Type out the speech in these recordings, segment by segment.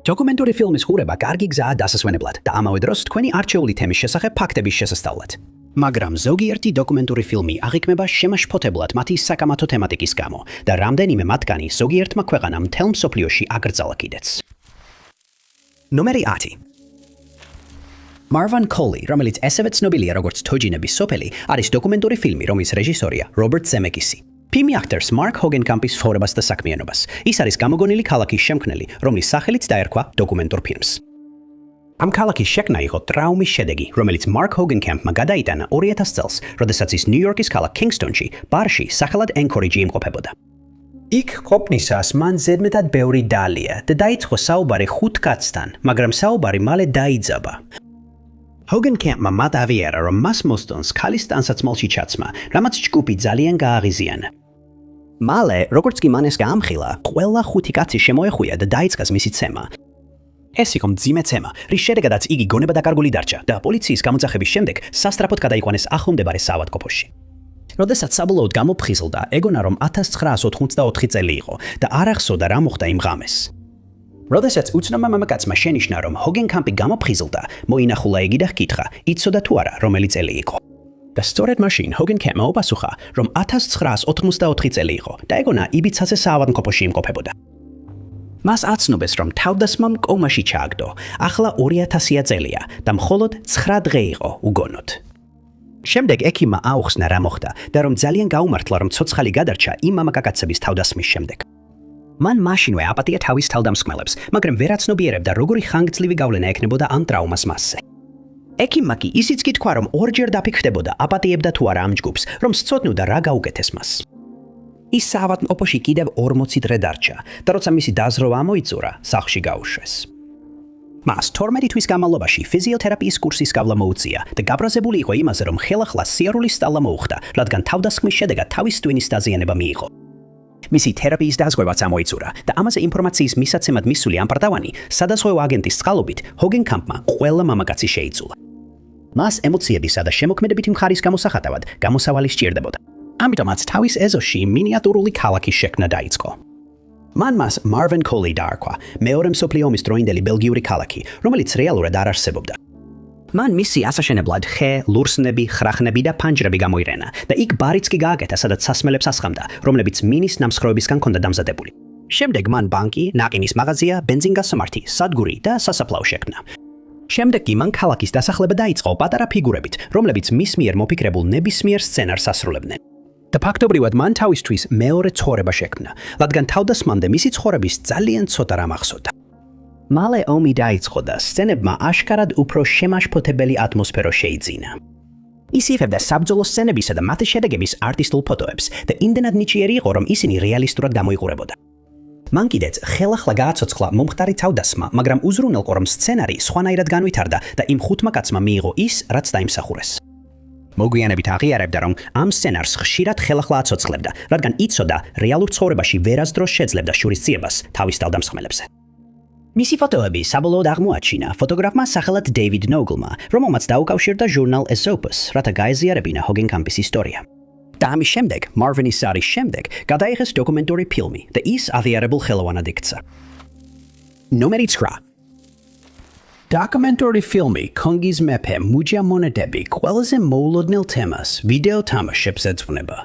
დოკუმენტური ფილმის ყურება კარგი გზაა დასასვენებლად და ამავე დროს თქვენი არჩეული თემის შესახებ ფაქტების შესასწავლად. მაგრამ ზოგიერთი დოკუმენტური ფილმი აღიქმება შემაშფოთებლად მათი საკამათო თემატიკის გამო და რამდენიმე მათგანი ზოგიერთმა ქვეყანამ მთელ მსოფლიოში აკრძალა კიდეც. ნომერი 10. Marvin Coley, რომელიც ესევე ცნობილია როგორც თოჯინების სოფელი, არის დოკუმენტური ფილმი, რომლის რეჟისორია რობერტ ზემეკისი. ფილმი აქტერს მარკ ჰოგენკამპის ცხოვრებას და საქმიანობას. ის არის გამოგონილი ქალაქის შემქმნელი, რომლის სახელიც დაერქვა დოკუმენტურ ფილმს. ამ ქალაქის შექმნა იყო ტრაუმის შედეგი, რომელიც მარკ ჰოგენკამპმა გადაიტანა 2000 წელს, როდესაც ის ნიუ-იორკის ქალაქ კინგსტონში, ბარში, სახელად ენქორიჯი იმყოფებოდა. იქ ყოფნისას მან ზედმეტად ბევრი დაალია და დაიწყო საუბარი 5 კაცთან, მაგრამ საუბარი მალე დაიძაბა. ჰოგენკამპმა მათ ავიარა, რომ მას მოსდონს ქალის ტანსაცმელში ჩაცმა, რამაც ჯგუფი ძალიან გააღიზიანა. მალე, როგორც კი მან ეს გაამხილა, ყველა 5 კაცი შემოეხვია და დაიწყეს მისი ცემა. ეს იყო მძიმე ცემა, რის შედეგადაც იგი გონებადაკარგული დარჩა და პოლიციის გამოძახების შემდეგ სასტრაფოდ გადაიყვანეს ახლომდებარე საავადმყოფოში. როდესაც საბოლოოდ გამოფხიზლდა, ეგონა რომ 1984 წელი იყო და არ ახსოვდა რა მოხდა იმ ღამეს. როდესაც უცნობმა მამაკაცმა შენიშნა, რომ ჰოგენკამპი გამოფხიზლდა, მოინახულა იგი და ჰკითხა, იცოდა თუ არა, რომელი წელი იყო. და სწორედ მაშინ ჰოგენკამპმა უპასუხა, რომ 1984 წელი იყო და ეგონა იბიცაზე საავადმყოფოში იმყოფებოდა. მას აცნობეს, რომ თავდასხმამ კომაში ჩააგდო, ახლა 2000 წელია და მხოლოდ 9 დღე იყო უგონოდ. შემდეგ ექიმმა აუხსნა რა მოხდა და რომ ძალიან გაუმართლა, რომ ცოცხალი გადარჩა იმ მამაკაცების თავდასხმის შემდეგ. მან მაშინვე აპატია თავის თავდამსხმელებს, მაგრამ ვერ აცნობიერებდა როგორი ხანგრძლივი გავლენა ექნებოდა ამ ტრაუმას მასზე. ექიმმა კი ისიც კი თქვა, რომ ორჯერ დაფიქრდებოდა აპატიებდა თუ არა ამ ჯგუფს, რომ სცოდნოდა რა გაუკეთეს მას. ის საავადმყოფოში კიდევ 40 დღე დარჩა და როცა მისი დაზროვა ამოიწურა, სახლში გაუშვეს. მას 12 თვის განმავლობაში ფიზიოთერაპიის კურსის გავლა მოუწია და გაბრაზებული იყო იმაზე, რომ ხელახლა სიარულის სწავლა მოუხდა, რადგან თავდასხმის შედეგად თავის ტვინის დაზიანება მიიღო. მისი თერაპიის დაზღვევაც ამოიწურა და ამაზე ინფორმაციის მისაცემად მისული ამპარტავანი სადაზღვევო აგენტის წყალობით ჰოგენკამპმა ყველა მამაკაცი შეიცულა. მას ემოციებისა და შემოქმედებითი მხარის გამოსახატავად გამოსავალი სჭირდებოდა. ამიტომაც თავის ეზოში მინიატურული ქალაქის შექმნა დაიწყო. მან მას Marvin Coley დაარქვა, მეორე მსოფლიო ომის დროინდელი ბელგიური ქალაქი, რომელიც რეალურად არ არსებობდა. მან მისი ასაშენებლად ხე, ლურსნები, ხრახნები და ფანჯრები გამოირენა და იქ ბარიც კი გააკეთა, სადაც სასმელებს ასხამდა, რომლებიც მინის ნამსხვრევებისგან ჰქონდა დამზადებული. შემდეგ მან ბანკი, ნაყინის მაღაზია, ბენზინგასამართი, სადგური და სასაფლაო შექმნა. შემდეგ კი მან ქალაქის დასახლება დაიწყო პატარა ფიგურებით, რომლებიც მის მიერ მოფიქრებულ ნებისმიერ სცენარს ასრულებდნენ. და ფაქტობრივად მან თავისთვის მეორე ცხოვრება შექმნა, რადგან თავდასხმამდე მისი ცხოვრების ძალიან ცოტა რამ ახსოვდა. მალე ომი დაიწყო და სცენებმა აშკარად უფრო შემაშფოთებელი ატმოსფერო შეიძინა. ის იღებდა საბრძოლო სცენებისა და მათი შედეგების არტისტულ ფოტოებს და იმდენად ნიჭიერი იყო, რომ ისინი რეალისტურად გამოიყურებოდა. მან კიდეც ხელახლა გააცოცხლა მომხდარი თავდასხმა, მაგრამ უზრუნველყო, რომ სცენარი სხვანაირად განვითარდა და იმ 5 კაცმა მიიღო ის, რაც დაიმსახურეს. მოგვიანებით აღიარებდა, რომ ამ სცენარს ხშირად ხელახლა აცოცხლებდა, რადგან იცოდა რეალურ ცხოვრებაში ვერასდროს შეძლებდა შურისძიებას თავის თავდამსხმელებზე. მისი ფოტოები საბოლოოდ აღმოაჩინა ფოტოგრაფმა სახელად დეივიდ ნოგლმა, რომელმაც დაუკავშირდა ჟურნალ Esopus, რათა გაეზიარებინა ჰოგენკამპის ისტორია. და ამის შემდეგ, მარვინის სარის შემდეგ, გადაიღეს დოკუმენტური ფილმი და ის აღიარებულ ხელოვანად იქცა. ნომერი 9. დოკუმენტური ფილმი კონგის მეფე მუჯა მონეტები ყველაზე მოულოდნელ თემას ვიდეო თამაშებს ეძღვნება.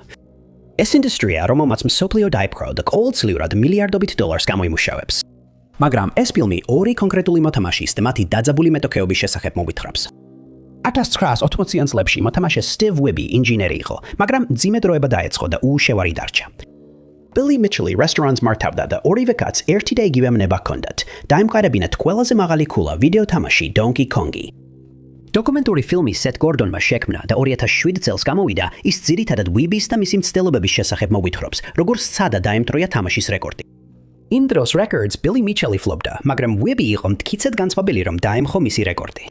ეს ინდუსტრია, რომელმაც მსოფლიო დაიპყრო და ყოველწლიურად მილიარდობით დოლარს გამოიმუშავებს. მაგრამ ეს ფილმი ორი კონკრეტული მოთამაშის და მათი დაძაბული მეტოქეობის შესახებ მოგვითხრობს. 1980-იან წლებში მოთამაშე სტივ ვები ინჟინერი იყო, მაგრამ მძიმე დროება დაეწყო და უუშევარი დარჩა. Billy Mitchell რესტორანს მართავდა და ორივე კაცს ერთი და იგივე მნება ჰქონდათ. დაემყარებინათ ყველაზე მაღალი ქულა ვიდეო თამაში Donkey Kongi. დოკუმენტური ფილმი Seth Gordon-მა შექმნა და 2007 წელს გამოვიდა, ის ძირითადად ვიბის და მისი მცდელობების შესახებ მოგვითხრობს, როგორც სცადა დაემტროია თამაშის რეკორდი. იმ დროს რეკორდს Billy Mitchell ფლობდა, მაგრამ ვები იყო მტკიცედ განწყობილი, რომ დაემხო მისი რეკორდი.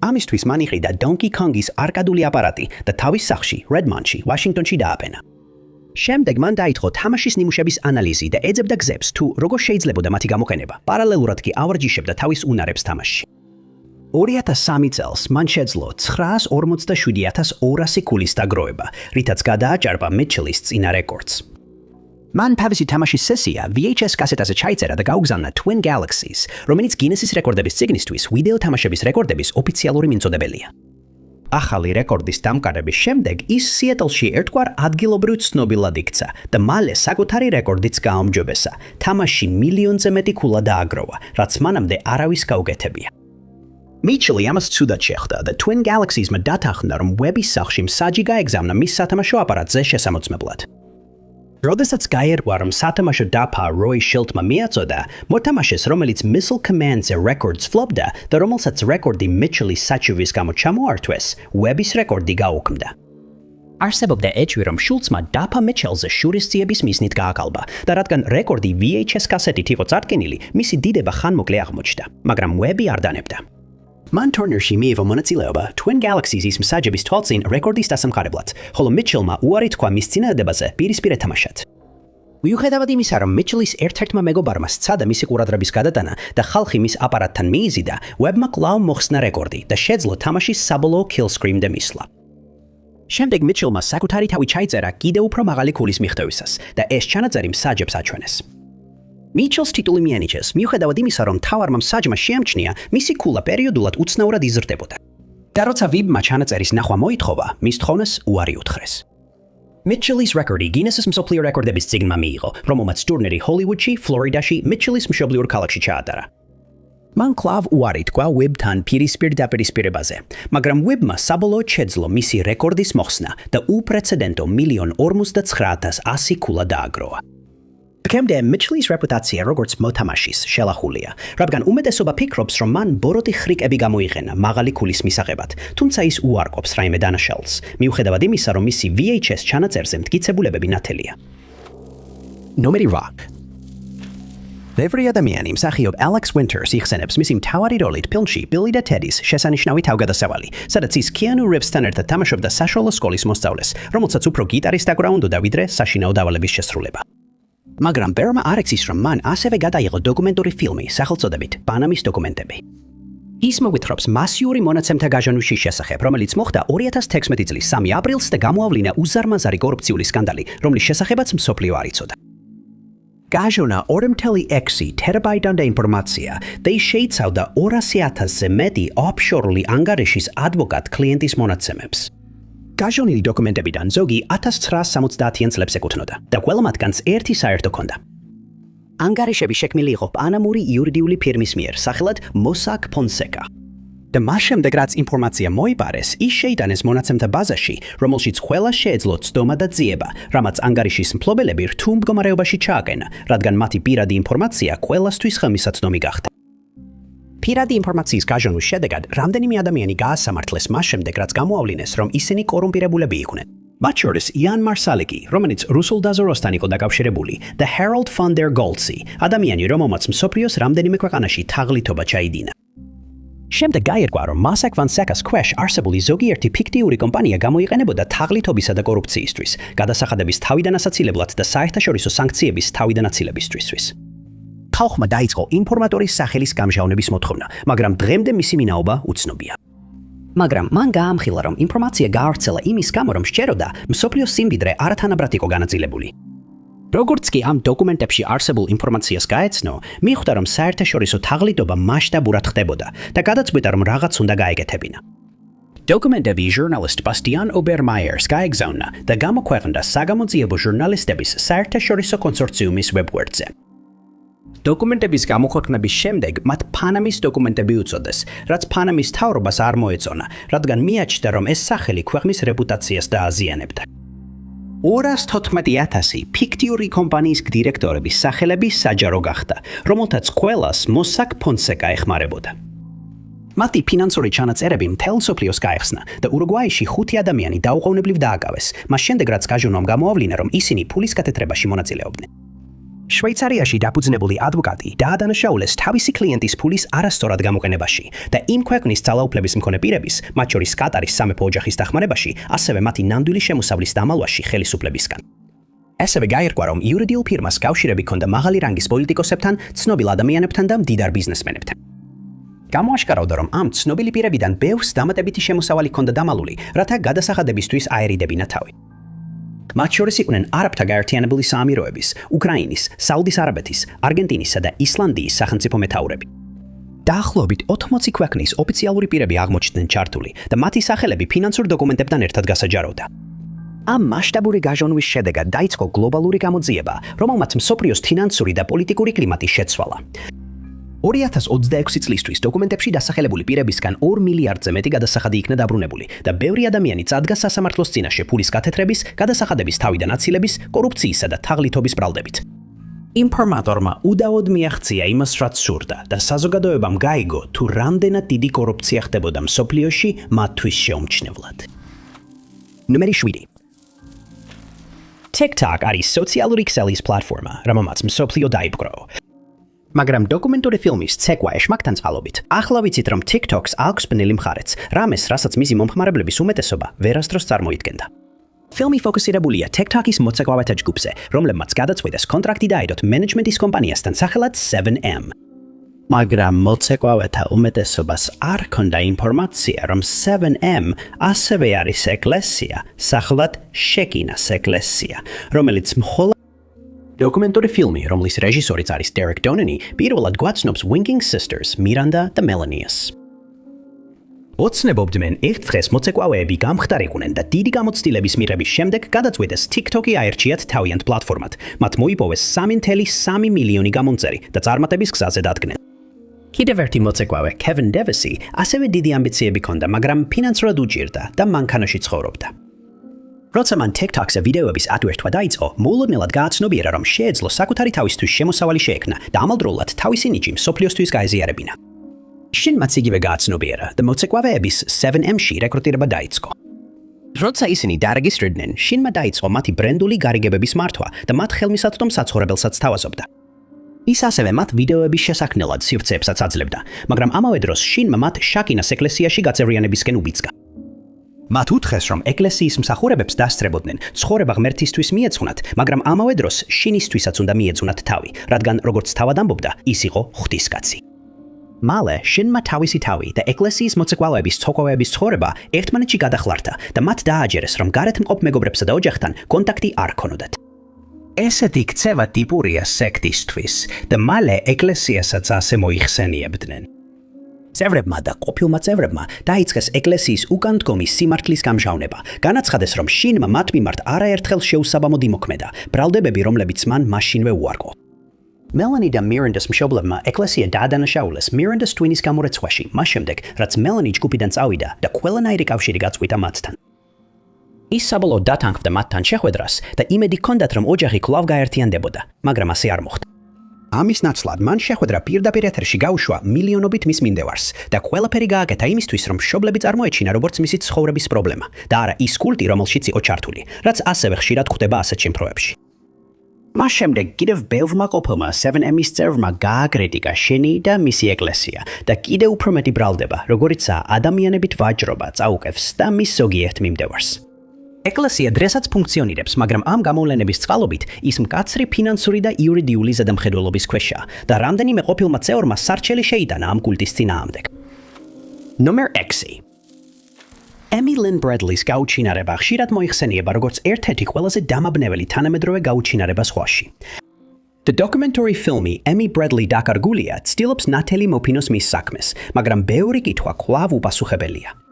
ამისთვის მან იყიდა Donkey Kong's არკადული აპარატი და თავის სახლში, Redmondში, ვაშინგტონში დააბენა. შემდეგ მან დაიწყო თამაშის ნიმუშების ანალიზი და ეძებდა გზებს თუ როგორ შეიძლებოდა მათი გამოყენება. პარალელურად კი ავარჯიშებდა თავის უნარებს თამაშში. 2003 წელს მან შეძლო 947,200 ქულის დაგროვება, რითაც გადააჭარბა Mitchell-ის წინა რეკორდს. მან თავისი თამაშის სესია VHS კასეტაზე ჩაიწერა და გაუგზავნა Twin Galaxies, რომელიც გინესის რეკორდების წიგნისთვის ვიდეო თამაშების რეკორდების ოფიციალური მიმწოდებელია. ახალი რეკორდის დამყარების შემდეგ ის სიეტლში ერთგვარ ადგილობრივ ცნობილად იქცა და მალე საკუთარი რეკორდიც გააუმჯობესა. თამაში მილიონზე მეტი ქულა დააგროვა, რაც მანამდე არავის გაუკეთებია. Mitchell ამას ცუდად შეხვდა და Twin Galaxies-მა დათანხმდა, რომ ვების სახლში მსაჯი გაეგზავნა მის სათამაშო აპარატზე შესამოწმებლად. როდესაც გაერგვა, რომ სათამაშო დაფა როი შილდმა მიაწოდა, მოთამაშეს, რომელიც Missile Command-ზე რეკორდს ფლობდა და რომელსაც რეკორდი Mitchell-ის საჩუვის გამო ჩამოართვეს, ვების რეკორდი გაუქმდა. არსებობდა ეჭვი, რომ შულცმა დაფა Mitchell-ზე შურისძიების მიზნით გააკალბა და რადგან რეკორდი VHS კასეტით იყო წარდგენილი, მისი დიდება ხანმოკლე აღმოჩნდა, მაგრამ ვები არ დანებდა. მან Turner-ში მიიღო მონაწილეობა Twin Galaxies-ის მსაჯების თვალწინ რეკორდის დასამყარებლად, ხოლო Mitchell-მა უარი თქვა მის წინადადებაზე პირისპირ ეთამაშად. მიუხედავად იმისა, რომ Mitchell-ის ერთ-ერთმა მეგობარმა სცადა მისი ყურადღების გადატანა და ხალხი მის აპარატთან მიიზიდა, ვებმა კვლავ მოხსნა რეკორდი და შეძლო თამაშის საბოლოო kill screen-მდე მისვლა. შემდეგ Mitchell-მა საკუთარი თავი ჩაიწერა კიდევ უფრო მაღალი ქულის მიღწევისას და ეს ჩანაწერი მსაჯებს აჩვენეს. Mitchell-ს ტიტული მიენიჭეს, მიუხედავად იმისა, რომ მთავარმა მსაჯმა შეამჩნია, მისი ქულა პერიოდულად უცნაურად იზრდებოდა. და როცა ვიბმა ჩანაწერის ნახვა მოითხოვა, მის თხოვნას უარი უთხრეს. Mitchell-ის რეკორდი გინესის მსოფლიო რეკორდების წიგნმა მიიღო, რომელმაც ტურნირი ჰოლივუდში, ფლორიდაში, Mitchell-ის მშობლიურ ქალაქში ჩაატარა. მან კვლავ უარი თქვა ვებთან პირისპირ დაპირისპირებაზე, მაგრამ ვებმა საბოლოოდ შეძლო მისი რეკორდის მოხსნა და უპრეცედენტო 1,49,100 ქულა დააგროვა. დღემდე Mitchell-ის რეპუტაცია როგორც მოთამაშის შელახულია, რადგან უმეტესობა ფიქრობს, რომ მან ბოროტი ხრიკები გამოიყენა მაღალი ქულის მისაღებად, თუმცა ის უარყოფს რაიმე დანაშაულს, მიუხედავად იმისა, რომ მისი VHS ჩანაწერზე მტკიცებულებები ნათელია. ნომერი 8. ბევრი ადამიანი მსახიობ Alex Winters იხსენებს მისი მთავარი როლით ფილმში Billy და Teddy-ს შესანიშნავი თავგადასავალი, სადაც ის Keanu Reeves-თან ერთად თამაშობდა საშუალო სკოლის მოსწავლეს, რომელსაც უფრო გიტარის დაკვრა უნდა დავიდრე საშინაო დავალების შესრულება. მაგრამ ბერმა არ ეცის, რომ მან ასევე გადაიღო დოკუმენტური ფილმი სახელწოდებით პანამის დოკუმენტები. ის მოგვითხრობს მასიური მონაცემთა გაჟონვის შესახებ, რომელიც მოხდა 2016 წლის 3 აპრილს და გამოავლინა უზარმაზარი კორუფციული სკანდალი, რომლის შესახებაც მსოფლიო არ იცოდა. გაჟონა 2.6 ტერაბაიტამდე ინფორმაცია და ის შეიცავდა 200,000-ზე მეტი ოფშორული ანგარიშის ადვოკატ კლიენტის მონაცემებს. გაჟონილი დოკუმენტებიდან ზოგი 1970-იან წლებს ეკუთვნოდა და ყველა მათგანს ერთი საერთო ჰქონდა. ანგარიშები შექმნილი იყო პანამური იურიდიული ფირმის მიერ, სახელად Mossack Fonseca. და მას შემდეგ, რაც ინფორმაცია მოიპარეს, ის შეიტანეს მონაცემთა ბაზაში, რომელშიც ყველა შეეძლო ცდომა და ძიება, რამაც ანგარიშის მფლობელები რთულ მდგომარეობაში ჩააყენა, რადგან მათი პირადი ინფორმაცია ყველასთვის ხელმისაწვდომი გახდა. პირადი ინფორმაციის გაჟონვის შედეგად რამდენიმე ადამიანი გაასამართლეს მას შემდეგ, რაც გამოავლინეს, რომ ისინი კორუმპირებულები იყვნენ. მათ შორის Ian Marsaliki, რომელიც რუსულ დაზოროსთან იყო დაკავშირებული, და Harold von der Goltzy, ადამიანი, რომელმაც მსოფლიოს რამდენიმე ქვეყანაში თაღლითობა ჩაიდინა. შემდეგ გაირკვა, რომ Mossack Fonseca's ქვეშ არსებული ზოგიერთი ფიქტიური კომპანია გამოიყენებოდა თაღლითობისა და კორუფციისთვის, გადასახადების თავიდან ასაცილებლად და საერთაშორისო სანქციების თავიდან აცილებისთვისთვის. ხალხმა დაიწყო ინფორმატორის სახელის გამჟღავნების მოთხოვნა, მაგრამ დღემდე მისი მინაობა უცნობია. მაგრამ მან გაამხილა, რომ ინფორმაცია გაავრცელა იმის გამო, რომ სჯეროდა მსოფლიოს სიმდიდრე არათანაბრად იყო განაწილებული. როგორც კი ამ დოკუმენტებში არსებულ ინფორმაციას გაეცნო, მიხვდა, რომ საერთაშორისო თაღლითობა მასშტაბურად ხდებოდა და გადაწყვიტა, რომ რაღაც უნდა გაეკეთებინა. დოკუმენტები ჟურნალისტ Bastian Obermeyers გაეგზავნა და გამოქვეყნდა საგამოძიებო ჟურნალისტების საერთაშორისო კონსორციუმის ვებგვერდზე. დოკუმენტების გამოქვეყნების შემდეგ მათ პანამის დოკუმენტები უწოდეს, რაც პანამის მთავრობას არ მოეწონა, რადგან მიაჩნდა, რომ ეს სახელი ქვეყნის რეპუტაციას დააზიანებდა. 214,000 ფიქტიური კომპანიის დირექტორების სახელები საჯარო გახდა, რომელთაც ყველას Mossack Fonseca ეხმარებოდა. მათი ფინანსური ჩანაწერები მთელ მსოფლიოს გაეხსნა და ურუგვაიში 5 ადამიანი დაუყოვნებლივ დააკავეს, მას შემდეგ რაც გაჟონვამ გამოავლინა, რომ ისინი ფულის გათეთრებაში მონაწილეობდნენ. შვეიცარიაში დაფუძნებული ადვოკატი დაადანაშაულეს თავისი კლიენტის ფულის არასწორად გამოყენებაში და იმ ქვეყნის ძალაუფლების მქონე პირების, მათ შორის კატარის სამეფო ოჯახის დახმარებაში, ასევე მათი ნამდვილი შემოსავლის დამალვაში ხელისუფლებისგან. ასევე გაირკვა, რომ იურიდიულ ფირმას კავშირები ჰქონდა მაღალი რანგის პოლიტიკოსებთან, ცნობილ ადამიანებთან და მდიდარ ბიზნესმენებთან. გამოაშკარავდა, რომ ამ ცნობილი პირებიდან ბევრს დამატებითი შემოსავალი ჰქონდა დამალული, რათა გადასახადებისთვის აერიდებინა თავი. მათ შორის იყვნენ არაბთა გაერთიანებული საამიროების, უკრაინის, საუდის არაბეთის, არგენტინისა და ისლანდიის სახელმწიფო მეთაურები. დაახლოებით 80 ქვეყნის ოფიციალური პირები აღმოჩნდნენ ჩართული და მათი სახელები ფინანსურ დოკუმენტებთან ერთად გასაჯაროვდა. ამ მასშტაბური გაჟონვის შედეგად დაიწყო გლობალური გამოძიება, რომელმაც მსოფლიოს ფინანსური და პოლიტიკური კლიმატი შეცვალა. 2026 წლისთვის დოკუმენტებში დასახელებული პირებისგან 2 მილიარდზე მეტი გადასახადი იქნა დაბრუნებული და ბევრი ადამიანი წადგა სასამართლოს წინაშე ფულის გათეთრების, გადასახადების თავიდან აცილების, კორუფციისა და თაღლითობის ბრალდებით. ინფორმატორმა უდაოდ მიაღწია იმას, რაც სურდა და საზოგადოებამ გაიგო, თუ რამდენად დიდი კორუფცია ხდებოდა მსოფლიოში მათთვის შეუმჩნევლად. ნომერი 7. TikTok არის სოციალური ქსელის პლატფორმა, რომელმაც მსოფლიო დაიპყრო. მაგრამ დოკუმენტური ფილმის ცეკვა ეშმაკთან წყალობით, ახლა ვიცით, რომ TikTok-ს აქვს ბნელი მხარეც, რამეს, რასაც მისი მომხმარებლების უმეტესობა ვერასდროს წარმოიდგენდა. ფილმი ფოკუსირებულია TikTok-ის მოცეკვავეთა ჯგუფზე, რომლებმაც გადაწყვიტეს კონტრაქტი დაედოთ მენეჯმენტის კომპანიასთან სახელად 7M. მაგრამ მოცეკვავეთა უმეტესობას არ ჰქონდა ინფორმაცია, რომ 7M ასევე არის ეკლესია, სახელად შეკინას ეკლესია, რომელიც მხოლოდ დოკუმენტური ფილმი, რომლის რეჟისორიც არის Derek Donany, პირველად გვაცნობს Winking Sisters, Miranda და Melanias. ოცნებობდნენ ერთ დღეს მოცეკვავეები გამხდარიყვნენ და დიდი გამოცდილების მიღების შემდეგ გადაწყვიტეს TikTok-ი აერჩიათ თავიანთ პლატფორმად. მათ მოიპოვეს 3.3 მილიონი გამომწერი და წარმატების გზაზე დადგნენ. კიდევ ერთი მოცეკვავე, Kevin Devesey, ასევე დიდი ამბიციები ჰქონდა, მაგრამ ფინანსურად უჭირდა და მანქანაში ცხოვრობდა. როცა მან TikTok-ზე ვიდეოების ატვირთვა დაიწყო, მოულოდნელად გააცნობიერა, რომ შეეძლო საკუთარი თავისთვის შემოსავალი შეექმნა და ამავდროულად თავისი ნიჭი მსოფლიოსთვის გაეზიარებინა. შინ მათ იგივე გააცნობიერა და მოცეკვავეების 7M-ში რეკრუტირება დაიწყო. როცა ისინი დარეგისტრირდნენ, შინმა დაიწყო მათი ბრენდული გარიგებების მართვა და მათ ხელმისაწვდომ საცხოვრებელსაც თავაზობდა. ის ასევე მათ ვიდეოების შესაქმნელად სივრცეებსაც აძლევდა, მაგრამ ამავე დროს შინმა მათ შაკინას ეკლესიაში გაწევრიანებისკენ უბიძგა. მათ უთხრეს, რომ ეკლესიის მსახურებებს დასწრებოდნენ ცხოვრება ღმერთისთვის მიეძღვნათ, მაგრამ ამავე დროს შინისთვისაც უნდა მიეძღვნათ თავი, რადგან როგორც თავად ამბობდა, ის იყო ღვთისკაცი. მალე შინმა თავისი თავი და ეკლესიის მოცეკვავეების ცოკვავეების ცხოვრება ერთმანეთში გადახლარდა და მათ დააჯერეს, რომ გარეთ მყოფ მეგობრებსა და ოჯახთან კონტაქტი არ ქონოდათ. ესეთი ქცევა ტიპურია სექტისთვის და მალე ეკლესიასაც ასე მოიხსენიებდნენ. წევრებმა და ყოფილმა წევრებმა დაიწყეს ეკლესიის უკან დგომის სიმართლის გამჟავნება. განაცხადეს, რომ შინმა მათ მიმართ არაერთხელ შეუსაბამოდ იმოქმედა, ბრალდებები, რომლებიც მან მაშინვე უარყო. Melanie და Miranda's მშობლებმა ეკლესია დაადანაშაულეს Miranda's ტვინის გამორეცხვაში, მას შემდეგ, რაც Melanie ჯგუფიდან წავიდა და ყველანაირი კავშირი გაწყვიტა მათთან. ის საბოლოოდ დათანხმდა მათთან შეხვედრას და იმედი ჰქონდათ, რომ ოჯახი კვლავ გაერთიანდებოდა, მაგრამ ასე არ მოხდა. ამის ნაცვლად მან შეხვედრა პირდაპირ ეთერში გაუშვა მილიონობით მის მინდევარს და ყველაფერი გააკეთა იმისთვის, რომ მშობლები წარმოეჩინა როგორც მისი ცხოვრების პრობლემა და არა ის კულტი, რომელშიც იყო ჩართული, რაც ასევე ხშირად ხვდება ასეთ შემთხვევებში. მას შემდეგ კიდევ ბევრმა ყოფილმა 7M-ის წევრმა გააკრიტიკა შენი და მისი ეკლესია და კიდევ უფრო მეტი ბრალდება, როგორიცაა ადამიანებით ვაჭრობა, წაუკევს და მის ზოგიერთ მიმდევარს. ეკლესია დღესაც ფუნქციონირებს, მაგრამ ამ გამოვლენების წყალობით ის მკაცრი ფინანსური და იურიდიული ზედამხედველობის ქვეშაა და რამდენიმე ყოფილმა წევრმა სარჩელი შეიტანა ამ კულტის წინააღმდეგ. ნომერ 6. Emmy Lynn Bradley-ს გაუჩინარება ხშირად მოიხსენიება როგორც ერთ-ერთი ყველაზე დამაბნეველი თანამედროვე გაუჩინარება სხვაში. The documentary filmi Emmy Bradley დაკარგულია ცდილობს ნათელი მოფინოს მის საქმეს, მაგრამ ბევრი კითხვა კვლავ უპასუხებელია.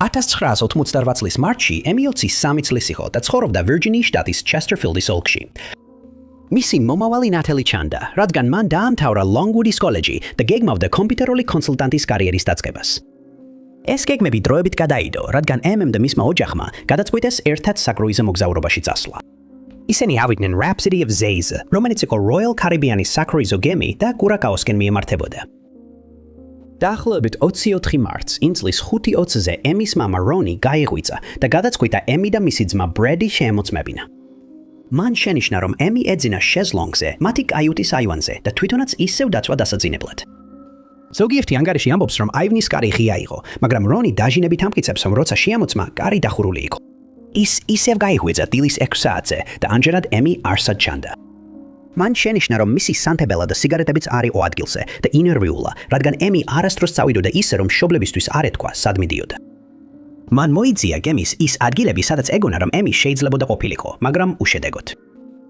1988 წლის მარტში ემი 23 წლის იყო და ცხოვრობდა ვირჯინიის შტატის ჩესტერფილდის ოლქში. მისი მომავალი ნათელი ჩანდა, რადგან მან დაამთავრა Longwood-ის კოლეჯი და გეგმავდა კომპიუტერული კონსულტანტის კარიერის დაწყებას. ეს გეგმები დროებით გადაიდო, რადგან ემემ და მისმა ოჯახმა გადაწყვიტეს ერთად საკრუიზო მოგზაურობაში წასვლა. ისინი ავიდნენ Rhapsody of Zayz, რომელიც იყო Royal Caribbean-ის საკრუიზო გემი და კურაკაოსკენ მიემართებოდა. დაახლოებით 24 მარტს, იმ წლის 5:20-ზე ემის მამა რონი გაიღვიძა და გადაწყვიტა ემი და მისი ძმა ბრედი შეემოწმებინა. მან შენიშნა, რომ ემი ეძინა შეზლონგზე, მათი კაიუტის აივანზე და თვითონაც ისევ დაწვა დასაძინებლად. ზოგიერთი ანგარიში ამბობს, რომ აივნის კარი ღია იყო, მაგრამ რონი დაჟინებით ამტკიცებს, რომ როცა შეამოწმა, კარი დახურული იყო. ის ისევ გაიღვიძა დილის 6 საათზე და ამჯერად ემი არსად ჩანდა. მან შენიშნა, რომ მისი სანთებელა და სიგარეტებიც არ იყო ადგილზე და ინერვიულა, რადგან ემი არასდროს წავიდოდა ისე, რომ მშობლებისთვის არ ეთქვა, სად მიდიოდა. მან მოიწია გემის ის ადგილები, სადაც ეგონა, რომ ემი შეიძლებოდა ყოფილიყო, მაგრამ უშედეგოდ.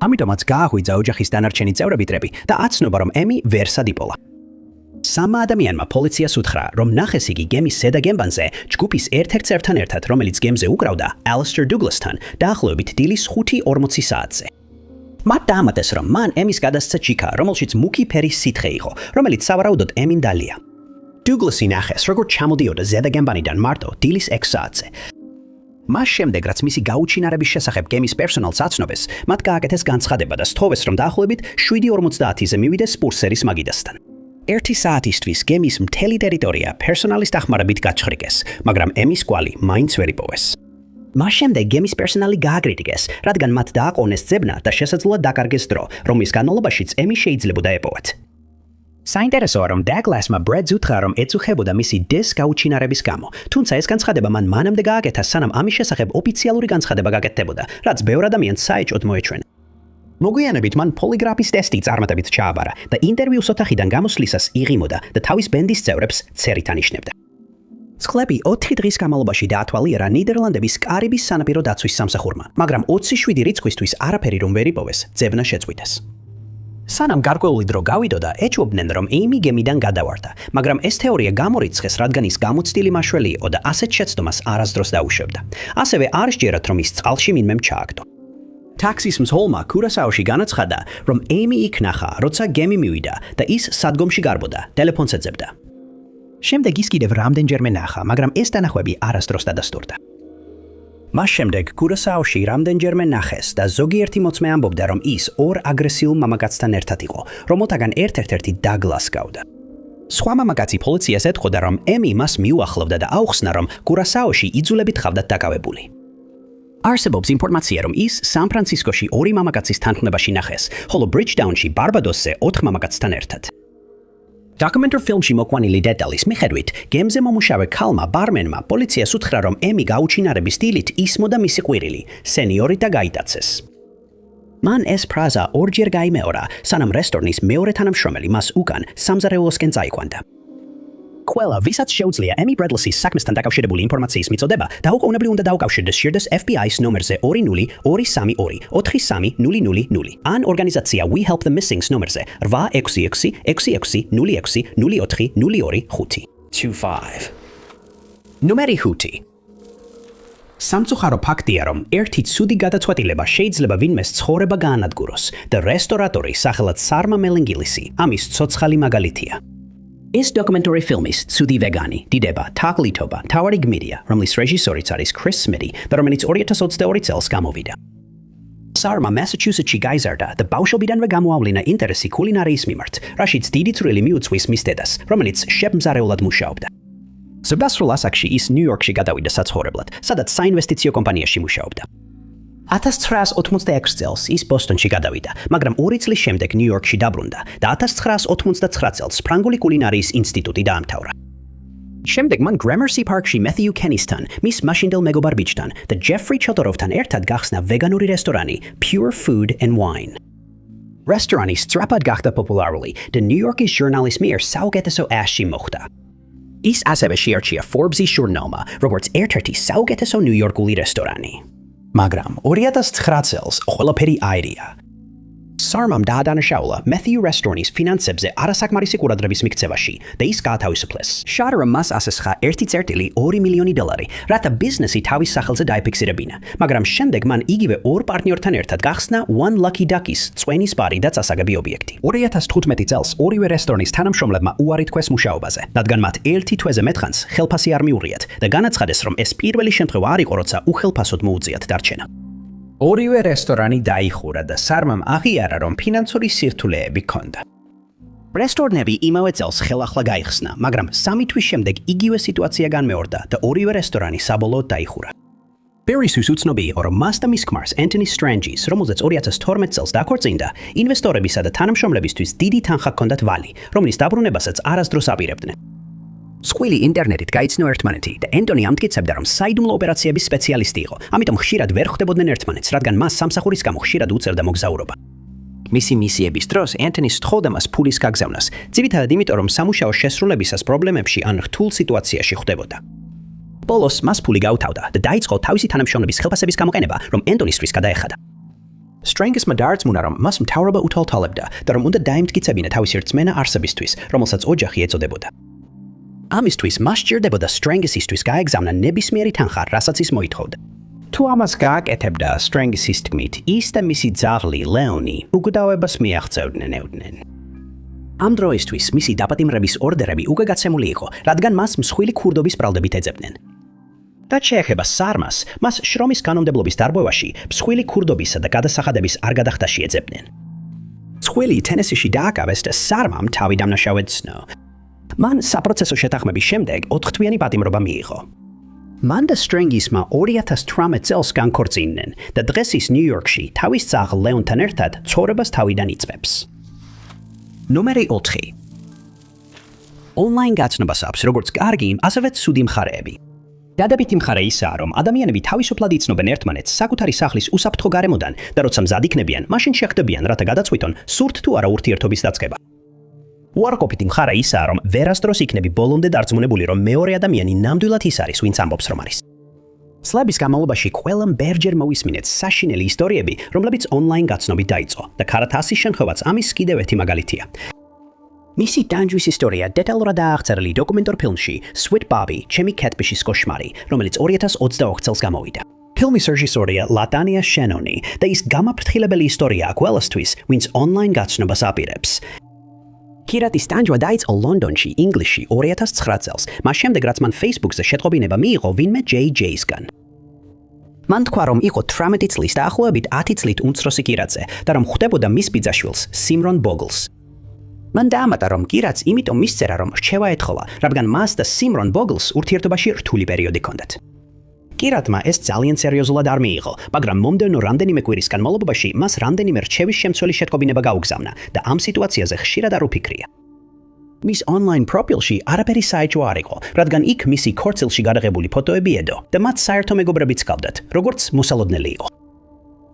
ამიტომაც გააღვიძა ოჯახის დანარჩენი წევრებიტრები და აცნობა, რომ ემი ვერ სადიპოლა. Სამა ადამიანმა პოლიციას უთხრა, რომ ნახეს იგი გემის ზედა გემბანზე ჯგუფის ერთ-ერთ წევრთან ერთად, რომელიც გემზე უკრავდა, Alistair Douglas-თან, დაახლოებით დილის 5:40 საათზე. მათ დაამატეს, რომ მან ემის გადასცა ჩიქა, რომელშიც მუქი ფერის სითხე იყო, რომელიც სავარაუდოდ ემინ დალია. Douglas-ი ნახეს, როგორც ჩამოდიოდა ზედა გემბანიდან მარტო დილის 6 საათზე. მას შემდეგ, რაც მისი გაუჩინარების შესახებ გემის პერსონალს აცნობეს, მათ გააკეთეს განცხადება და სთხოვეს, რომ დაახლოებით 7:50-ზე მივიდეს სპურსერის მაგიდასთან. 1 საათისთვის გემის მთელი ტერიტორია პერსონალის დახმარებით გაჩხრიკეს, მაგრამ ემის კვალი მაინც ვერ იპოვეს. მას შემდეგ გემის პერსონალი გააკრიტიკეს, რადგან მათ დააყოვნეს ძებნა და შესაძლოა დაკარგეს დრო, რომლის განმავლობაშიც ემი შეიძლებოდა ეპოვათ. საინტერესოა, რომ დაგლასმა ბრედს უთხრა, რომ ეწუხებოდა მისი დეს გაუჩინარების გამო, თუმცა ეს განცხადება მან მანამდე გააკეთა, სანამ ამის შესახებ ოფიციალური განცხადება გაკეთდებოდა, რაც ბევრ ადამიანს საეჭვოდ მოეჩვენა. მოგვიანებით მან პოლიგრაფის ტესტი წარმატებით ჩააბარა და ინტერვიუს ოთახიდან გამოსვლისას იღიმოდა და თავის ბენდის წევრებს ცერით ანიშნებდა. სკლეპი 4 დღის განმავლობაში დაათვალიერა ნიდერლანდების კარიბის სანაპირო დაცვის სამსახურმა, მაგრამ 27 რიცხვისთვის არაფერი რომ ვერ იპოვეს, ძებნა შეწყვიტეს. სანამ გარკვეული დრო გავიდოდა, ეჭვობდნენ, რომ ემი გემიდან გადავარდა, მაგრამ ეს თეორია გამორიცხეს, რადგან ის გამოცდილი მაშველი იყო და ასეთ შეცდომას არასდროს დაუშვებდა. ასევე არ სჯერათ, რომ ის წყალში ვინმემ ჩააგდო. Taxis მსხოლმა კურასაოში განაცხადა, რომ ემი იქ ნახა, როცა გემი მივიდა და ის სადგომში გარბოდა, ტელეფონს ეძებდა. შემდეგ ის კიდევ რამდენჯერმე ნახა, მაგრამ ეს დანახვები არასდროს დადასტურდა. მას შემდეგ კურასაოში რამდენჯერმე ნახეს და ზოგიერთი მოწმე ამბობდა, რომ ის 2 აგრესიულ მამაკაცთან ერთად იყო, რომელთაგან ერთ-ერთი დაგლას გავდა. სხვა მამაკაცი პოლიციას ეთყოდა, რომ ემი მას მიუახლოვდა და აუხსნა, რომ კურასაოში იძულებით ჰყავდათ დაკავებული. არსებობს ინფორმაცია, რომ ის სან-ფრანცისკოში 2 მამაკაცის თანხმობაში ნახეს, ხოლო ბრიჯტაუნში ბარბადოსზე 4 მამაკაცთან ერთად. დოკუმენტურ ფილმში მოყვანილი დეტალის მიხედვით, გემზე მომუშავე ქალმა ბარმენმა პოლიციას უთხრა, რომ ემი გაუჩინარების დილით ისმოდა მისი ყვირილი, სენიორი და გაიტაცეს. მან ეს ფრაზა ორჯერ გაიმეორა, სანამ რესტორნის მეორე თანამშრომელი მას უკან სამზარეულოსკენ წაიყვანდა. ყველა, ვისაც შეუძლია ემი ბრედლსის საქმესთან დაკავშირებული ინფორმაციის მიწოდება, დაუყოვნებლივ უნდა დაუკავშირდეს შირდეს FBI-ს ნომერზე 20-233-000 ან ორგანიზაცია We Help the Missings ნომერზე 866-66-04-02-5. ნომერი 5. სამწუხარო ფაქტია, რომ ერთი ცუდი გადაწყვეტილება შეიძლება ვინმეს ცხოვრება გაანადგუროს და რესტორატორი სახელად სარმა მელენგილისი ამის ცოცხალი მაგალითია. ეს დოკუმენტური ფილმის ცუდი ვეგანი დიდება თაღლითობა თავარი გმირია, რომლის რეჟისორიც არის Chris Smitty და რომელიც 2022 წელს გამოვიდა. სარმა მასაჩუსეტსში გაიზარდა და ბავშვობიდანვე გამოავლინა ინტერესი კულინარიის მიმართ, რაშიც დიდი წვლილი მიუძღვის მის დედას, რომელიც შეფმზარეულად მუშაობდა. ზრდასრულ ასაკში ის ნიუ-იორკში გადავიდა საცხოვრებლად, სადაც საინვესტიციო კომპანიაში მუშაობდა. 1986 წელს ის ბოსტონში გადავიდა, მაგრამ 2 წლის შემდეგ ნიუ-იორკში დაბრუნდა და 1989 წელს ფრანგული კულინარიის ინსტიტუტი დაამთავრა. შემდეგ მან Gramercy Park-ში Matthew Kennistan, მის მაშინდელ მეგობარ ბიჭთან და Jeffrey Chodorov-თან ერთად გახსნა ვეგანური რესტორანი Pure Food and Wine. რესტორანი სწრაფად გახდა პოპულარული და ნიუ-იორკის ჟურნალის მიერ საუკეთესო ასში მოხვდა. ის ასევე შეარჩია Forbes-ის ჟურნალმა, როგორც ერთ-ერთი საუკეთესო ნიუ-იორკული რესტორანი. მაგრამ 2009 წელს ყველაფერი აირია. სარმამ დაადანაშაულა Matthew რესტორნის ფინანსებზე არასაკმარისი ყურადღების მიქცევაში და ის გაათავისუფლეს. შარმა მას ასესხა 1.2 მილიონი დოლარი, რათა ბიზნესი თავის სახელზე დაიფიქსირებინა, მაგრამ შემდეგ მან იგივე 2 პარტნიორთან ერთად გახსნა One Lucky Duck-ის წვენის ბარი და წასაგები ობიექტი. 2015 წელს ორივე რესტორნის თანამშრომლებმა უარი თქვეს მუშაობაზე, რადგან მათ ერთი თვეზე მეტხანს ხელფასი არ მიუღიათ და განაცხადეს, რომ ეს პირველი შემთხვევა არ იყო, როცა უხელფასოდ მოუწიათ დარჩენა. ორივე რესტორანი დაიხურა და სარმამ აღიარა, რომ ფინანსური სირთულეები ჰქონდა. რესტორნები იმავე წელს ხელახლა გაიხსნა, მაგრამ 3 თვის შემდეგ იგივე სიტუაცია განმეორდა და ორივე რესტორანი საბოლოოდ დაიხურა. პერისის უცნობი იყო, რომ მას და მის ქმარს Anthony Strangis, რომელზეც 2012 წელს დაქორწინდა, ინვესტორებისა და თანამშრომლებისთვის დიდი თანხა ჰქონდათ ვალი, რომლის დაბრუნებასაც არასდროს აპირებდნენ. სკვილი ინტერნეტით გაიცნო ერთმანეთი და ენტონი ამტკიცებდა, რომ საიდუმლო ოპერაციების სპეციალისტი იყო, ამიტომ ხშირად ვერ ხვდებოდნენ ერთმანეთს, რადგან მას სამსახურის გამო ხშირად უწევდა მოგზაურობა. მისი მისიების დროს ენტონი სთხოვდა მას ფულის გაგზავნას, ძირითადად იმიტომ, რომ სამუშაო შესრულებისას პრობლემებში ან რთულ სიტუაციაში ხვდებოდა. ბოლოს მას ფული გაუთავდა და დაიწყო თავისი თანამშრომლების ხელფასების გამოყენება, რომ ენტონისთვის გადაეხადა. Strangis-მა დაარწმუნა, რომ მას მთავრობა უთვალთვალებდა და რომ უნდა დაემტკიცებინა თავისი რწმენა არსებისთვის, რომელსაც ოჯახი ეწოდებოდა. ამისთვის მას სჭირდებოდა Strangis-ისთვის გაეგზავნა ნებისმიერი თანხა, რასაც ის მოითხოვდა. თუ ამას გააკეთებდა Strangis-ის თქმით, ის და მისი ძაღლი ლეონი უკვდავებას მიაღწევდნენ. ამ დროისთვის მისი დაპატიმრების ორდერები უკვე გაცემული იყო, რადგან მას მსხვილი ქურდობის ბრალდებით ეძებდნენ. რაც შეეხება სარმას, მას შრომის კანონმდებლობის დარღვევაში მსხვილი ქურდობისა და გადასახადების არ გადახდაში ეძებდნენ. მსხვილი თენესიში დააკავეს და სარმამ თავი დამნაშავედ ცნო. მან საპროცესო შეთანხმების შემდეგ 4 თვიანი პატიმრობა მიიღო. მან და Strangis-მა 2018 წელს განქორწინდნენ და დღეს ის ნიუ-იორკში თავის ძაღლ ლეონთან ერთად ცხოვრებას თავიდან იწყებს. ნომერი 4. ონლაინ გაცნობას აქვს როგორც კარგი, ასევე ცუდი მხარეები. დადებითი მხარე ისაა, რომ ადამიანები თავისუფლად იცნობენ ერთმანეთს საკუთარი სახლის უსაფრთხო გარემოდან და როცა მზად იქნებიან, მაშინ შეხვდებიან, რათა გადაწყვიტონ, სურთ თუ არა ურთიერთობის დაწყება. უარყოფითი მხარე ისაა, რომ ვერასდროს იქნები ბოლომდე დარწმუნებული, რომ მეორე ადამიანი ნამდვილად ის არის, ვინც ამბობს, რომ არის. წლების განმავლობაში ყველამ ბერჯერ მოვისმინეთ საშინელი ისტორიები, რომლებიც ონლაინ გაცნობით დაიწყო და Caratas-ის შემთხვევაც ამის კიდევ ერთი მაგალითია. მისი დანჯვის ისტორია დეტალურად დააღწევილი დოკუმენტურ ფილმში Sweet Bobby, ჩემი კეთბიშის კოშმარი, რომელიც 2022 წელს გამოვიდა. ფილმის რეჟისორია ლატანია შენონი და ის გამაფრთხილებელი ისტორიაა ყველასთვის, ვინც ონლაინ გაცნობას აპირებს. კირატის დანჯვა დაიწყო ლონდონში, ინგლისში 2009 წელს, მას შემდეგ რაც მან Facebook-ზე შეტყობინება მიიღო ვინმე JJ-სგან. მან თქვა, რომ იყო 18 წლის და ახლოებით 10 წლით უმცროსი კირატზე და რომ ხვდებოდა მის ბიძაშვილს, Simron Bogles. მან დაამატა, რომ კირატს იმიტომ მისწერა, რომ რჩევა ეთხოვა, რადგან მას და Simron Bogles ურთიერთობაში რთული პერიოდი ჰქონდათ. კირატმა ეს ძალიან სერიოზულად არ მიიღო, მაგრამ მომდევნო რამდენიმე კვირის განმავლობაში მას რამდენიმე რჩევის შემცველი შეტყობინება გაუგზავნა და ამ სიტუაციაზე ხშირად არ უფიქრია. მის ონლაინ პროფილში არაფერი საეჭვო არ იყო, რადგან იქ მისი ქორწილში გადაღებული ფოტოები ედო და მათ საერთო მეგობრებიც ჰყავდათ, როგორც მოსალოდნელი იყო.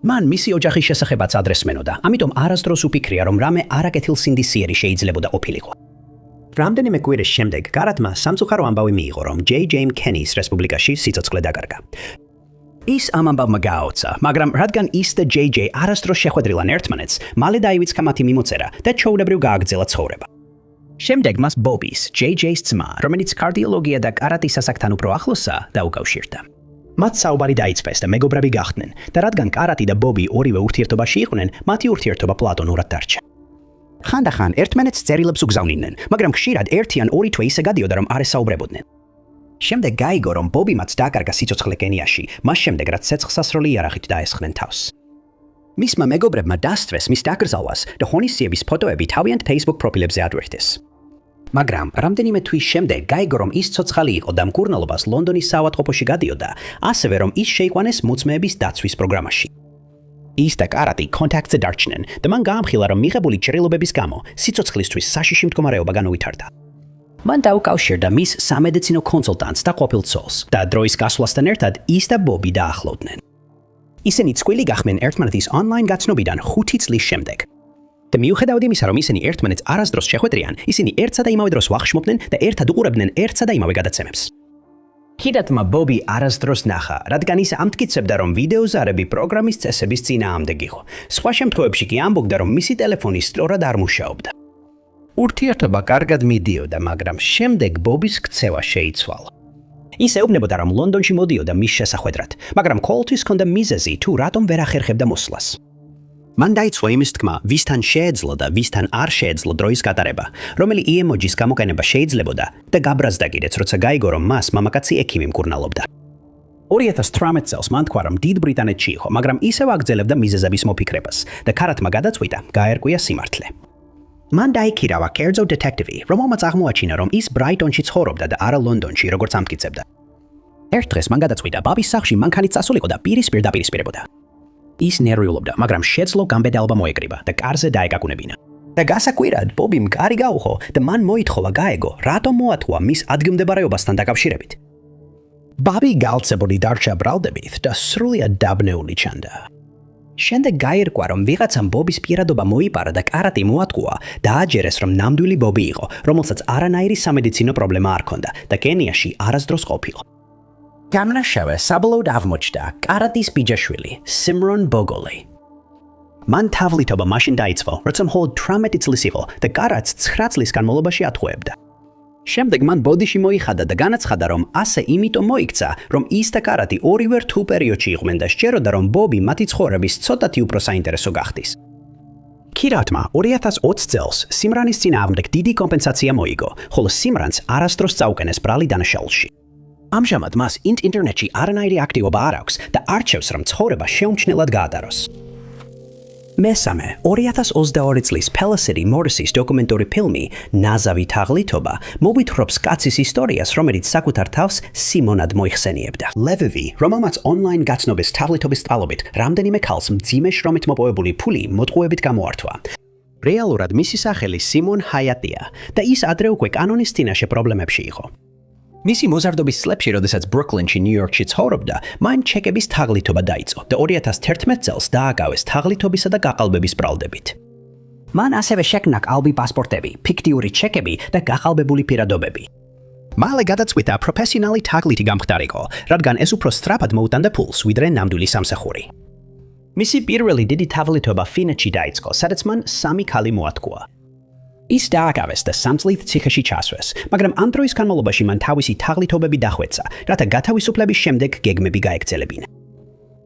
მან მისი ოჯახის შესახებაც ადრესმენოდა, ამიტომ არასდროს უფიქრია, რომ რამე არაკეთილსინდისიერი შეიძლებოდა ყოფილიყო. რამდენიმე კვირის შემდეგ Caratas-მა სამწუხარო ამბავი მიიღო, რომ J.J. Kenny-ის რესპუბლიკაში სიცოცხლე დაკარგა. ის ამ ამბავმა გააოცა, მაგრამ რადგან ის და J.J. არასდროს შეხვედრილან ერთმანეთს, მალე დაივიწყა მათი მიმოწერა და ჩვეულებრივ გააგრძელა ცხოვრება. შემდეგ მას Bobby-ს, J.J.-ს ძმა, რომელიც კარდიოლოგია და კარატის ასაკთან უფრო ახლოსაა, დაუკავშირდა. მათ საუბარი დაიწყეს და მეგობრები გახდნენ და რადგან კარატი და Bobby ორივე ურთიერთობაში იყვნენ, მათი ურთიერთობა პლატონურად დარჩა. ხანდახან ერთმანეთს წერილებს უგზავნიდნენ, მაგრამ ხშირად ერთი ან ორი თვე ისე გადიოდა, რომ არ ესაუბრებოდნენ. შემდეგ გაიგო, რომ Bobby მათ დააკარგა სიცოცხლე კენიაში, მას შემდეგ რაც ცეცხლსასროლი იარაღით დაესხნენ თავს. მისმა მეგობრებმა დასწრეს მის დაკრძალვას და ღონისძიების ფოტოები თავიანთ Facebook პროფილებზე ადვერტეს. მაგრამ რამდენიმე თვის შემდეგ გაიგო, რომ ის ცოცხალი იყო და მკურნალობას ლონდონის საავადმყოფოში გადიოდა, ასევე რომ ის შეიყვანეს მოწმეების დაცვის პროგრამაში. ის და კარატი კონტაქტზე დარჩნენ და მან გაამხილა, რომ მიღებული ჭრილობების გამო სიცოცხლისთვის საშიში მდგომარეობა განუვითარდა. მან დაუკავშირდა მის სამედიცინო კონსულტანტს და ყოფილ ცოლს და დროის გასვლასთან ერთად ის და Bobby დაახლოვდნენ. ისინი წყვილი გახდნენ ერთმანეთის ონლაინ გაცნობიდან 5 წლის შემდეგ. და მიუხედავად იმისა, რომ ისინი ერთმანეთს არასდროს შეხვედრიან, ისინი ერთსა და იმავე დროს ვახშმობდნენ და ერთად უყურებდნენ ერთსა და იმავე გადაცემებს. კირატმა Bobby არასდროს ნახა, რადგან ის ამტკიცებდა, რომ ვიდეოზარები პროგრამის წესების წინააღმდეგ იყო. სხვა შემთხვევებში კი ამბობდა, რომ მისი ტელეფონი სწორად არ მუშაობდა. ურთიერთობა კარგად მიდიოდა, მაგრამ შემდეგ Bobby-ს ქცევა შეიცვალა. ის ეუბნებოდა, რომ ლონდონში მოდიოდა მის შესახვედრად, მაგრამ ყოველთვის ჰქონდა მიზეზი თუ რატომ ვერ ახერხებდა მოსვლას. მან დაიწყო იმის თქმა, ვისთან შეეძლო და ვისთან არ შეეძლო დროის გატარება, რომელი ემოჯის გამოყენება შეიძლებოდა და გაბრაზდა კიდეც, როცა გაიგო, რომ მას მამაკაცი ექიმი მკურნალობდა. 2018 წელს მან თქვა, რომ დიდ ბრიტანეთში იყო, მაგრამ ისევ აგრძელებდა მიზეზების მოფიქრებას და Caratas-მა გადაწყვიტა, გაერკვია სიმართლე. მან დაიქირავა კერძო დეტექტივი, რომელმაც აღმოაჩინა, რომ ის ბრაიტონში ცხოვრობდა და არა ლონდონში, როგორც ამტკიცებდა. ერთ დღეს მან გადაწყვიტა, Bobby-ს სახლში მანქანით წასულიყო და პირისპირ დაპირისპირებოდა. ის ნერვიულობდა, მაგრამ შეძლო გამბედალობა მოეკრიბა და კარზე დაეკაკუნებინა. და გასაკვირად, Bobby-მ კარი გაუხო და მან მოითხოვა გაეგო, რატომ მოათხოვა მის ადგილმდებარეობასთან დაკავშირებით. Bobby გალცებული დარჩა ბრალდებით და სრულიად დაბნეული ჩანდა. შემდეგ გაირკვა, რომ ვიღაცამ Bobby-ს პირადობა მოიპარა და კარატი მოატყუა და აჯერეს, რომ ნამდვილი Bobby იყო, რომელსაც არანაირი სამედიცინო პრობლემა არ ჰქონდა და კენიაში არასდროს ყოფილიყო. გამნაშავე საბოლოოდ აღმოჩნდა კარატის ბიჯაშვილი სიმრონ ბოგოლი. მან თავლითობა მაშინ დაიწყო, როცა მხოლოდ 18 წლის იყო და კარატს 9 წლის განმავლობაში ატყუებდა. შემდეგ მან ბოდიში მოიხადა და განაცხადა, რომ ასე იმიტომ მოიქცა, რომ ის და კარატი ორივე რთულ პერიოდში იყვნენ და სჯეროდა, რომ ბობი მათი ცხოვრების ცოტათი უფრო საინტერესო გახდის. ქირატმა 2020 წელს სიმრანის წინააღმდეგ დიდი კომპენსაცია მოიგო, ხოლო სიმრანს არასდროს წაუკენეს ბრალი დანაშაულში. ამჟამად მას ინტერნეტში არანაირი აქტივობა არ აქვს და არჩევს, რომ ცხოვრება შეუმჩნევლად გაატაროს. მესამე 2022 წლის ფელისიტი მორისის დოკუმენტური ფილმი ნაზავი თაღლითობა მოგვითხრობს კაცის ისტორიას, რომელიც საკუთარ თავს სიმონად მოიხსენიებდა. ლევივი, რომელმაც ონლაინ გაცნობის თაღლითობის წყალობით რამდენიმე ქალს მძიმე შრომით მოპოვებული ფული მოტყუებით გამოართვა. რეალურად მისი სახელი სიმონ ჰაიატია და ის ადრე უკვე კანონის წინაშე პრობლემებში იყო. მისი მოზარდობის წლებში, როდესაც ბრუკლინში, ნიუ-იორკში ცხოვრობდა, მან ჩეკების თაღლითობა დაიწყო და 2011 წელს დააკავეს თაღლითობისა და გაყალბების ბრალდებით. მან ასევე შექმნა კალბი პასპორტები, ფიქტიური ჩეკები და გაყალბებული პირადობები. მალე გადაწყვიტა პროფესიონალი თაღლითი გამხდარიყო, რადგან ეს უფრო სწრაფად მოუტანდა ფულს, ვიდრე ნამდვილი სამსახური. მისი პირველი დიდი თაღლითობა ფინეთში დაიწყო, სადაც მან 3 ქალი მოატყუა. ის დააკავეს და სამწლით ციხეში ჩასვეს, მაგრამ ამ დროის განმავლობაში მან თავისი თაღლითობები დახვეწა, რათა გათავისუფლების შემდეგ გეგმები გაეგრძელებინა.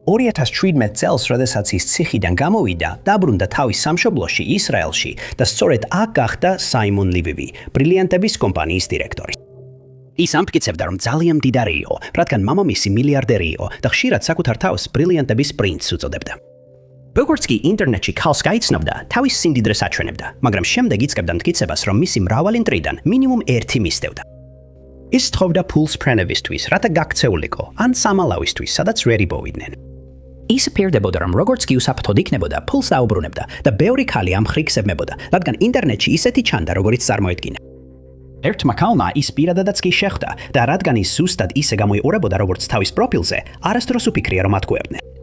2017 წელს, როდესაც ის ციხიდან გამოვიდა, დაბრუნდა თავის სამშობლოში, ისრაელში და სწორედ აქ გახდა საიმონ ლევივი, ბრილიანტების კომპანიის დირექტორი. ის ამტკიცებდა, რომ ძალიან მდიდარი იყო, რადგან მამამისი მილიარდერი იყო და ხშირად საკუთარ თავს ბრილიანტების პრინცს უწოდებდა. როგორც კი ინტერნეტში ქალს გაიცნობდა, თავის სიმდიდრეს აჩვენებდა, მაგრამ შემდეგ იწყებდა მტკიცებას, რომ მისი მრავალი მტრიდან მინიმუმ 1 მისდევდა. ის თხოვდა ფულს ფრენებისთვის, რათა გაქცეულიყო, ან სამალავისთვის, სადაც ვერ იბოვიდნენ. ის პირდებოდა, რომ როგორც კი უსაფრთხოდ იქნებოდა, ფულს დაუბრუნებდა და ბევრი ქალი ამ ხრი ქსებმებოდა, რადგან ინტერნეტში ისეთი ჩანდა, როგორიც წარმოედგინა. ერთმა ქალმა ის პირადადაც კი შეხვდა და რადგან ის ზუსტად ისე გამოიყურებოდა, როგორც თავის პროფილზე, არასდროს უფიქრია, რომ ატყუებდნენ.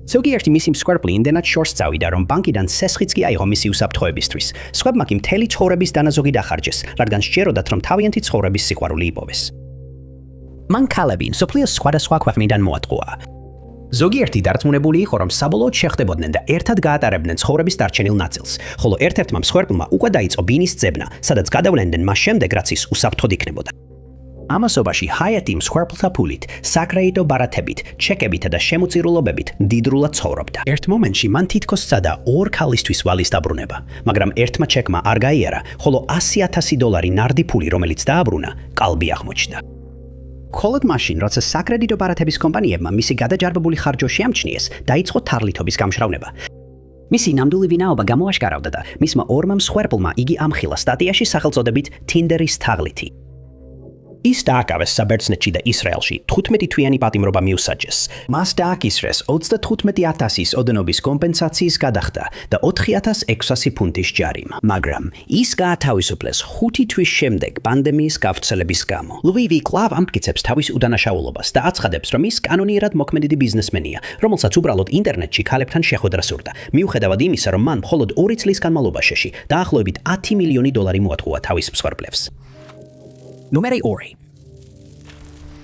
ზოგიერთი მისი მსხვერპლი იმდენად შორს წავიდა, რომ ბანკიდან სესხიც კი აიღო მისი უსაფრთხოებისთვის. სხვებმა კი მთელი ცხოვრების დანაზოგი დახარჯეს, რადგან სჯეროდათ, რომ თავიანთი ცხოვრების სიყვარული იპოვეს. მან ქალები მსოფლიოს სხვადასხვა ქვეყნიდან მოატყუა. ზოგიერთი დარწმუნებული იყო, რომ საბოლოოდ შეხდებოდნენ და ერთად გაატარებდნენ ცხოვრების დარჩენილ ნაწილს, ხოლო ერთ-ერთმა მსხვერპლმა უკვე დაიწყო ბინის ძებნა, სადაც გადავლენდნენ მას შემდეგ, რაც ის უსაფრთხოდ იქნებოდა. ამასობაში ჰაიატი მსხვერპლთა ფულით, საკრედიტო ბარათებით, ჩეკებითა და შემოწირულობებით მდიდრულად ცხოვრობდა. ერთ მომენტში მან თითქოს სცადა 2 ქალისთვის ვალის დაბრუნება, მაგრამ ერთმა ჩეკმა არ გაიარა, ხოლო $100,000 ნარდი ფული, რომელიც დააბრუნა, კალბი აღმოჩნდა. მხოლოდ მაშინ, როცა საკრედიტო ბარათების კომპანიებმა მისი გადაჯარბებული ხარჯოში ამჩნიეს, დაიწყო თაღლითობის გამშრალება. მისი ნამდვილი ვინაობა გამოაშკარავდა და მისმა 2 მსხვერპლმა იგი ამხილა სტატიაში სახელწოდებით Tinder-ის თაღლითი. ის დააკავეს საბერძნეთში და ისრაელში 15 თვიანი პატიმრობა მიუსაჯეს. მას დააკისრეს 35,000 ოდენობის კომპენსაციის გადახდა და 4,600 ფუნტის ჯარიმა. მაგრამ ის გაათავისუფლეს 5 თვის შემდეგ პანდემიის გავრცელების გამო. ლევივი კვლავ ამტკიცებს თავის უდანაშაულობას და აცხადებს, რომ ის კანონიერად მოქმედი ბიზნესმენია, რომელსაც უბრალოდ ინტერნეტში ქალებთან შეხვედრა სურდა. მიუხედავად იმისა, რომ მან მხოლოდ 2 წლის განმავლობაში დაახლოებით $10 მილიონი მოატყუა თავის მსხვერპლებს. ნომერი 2.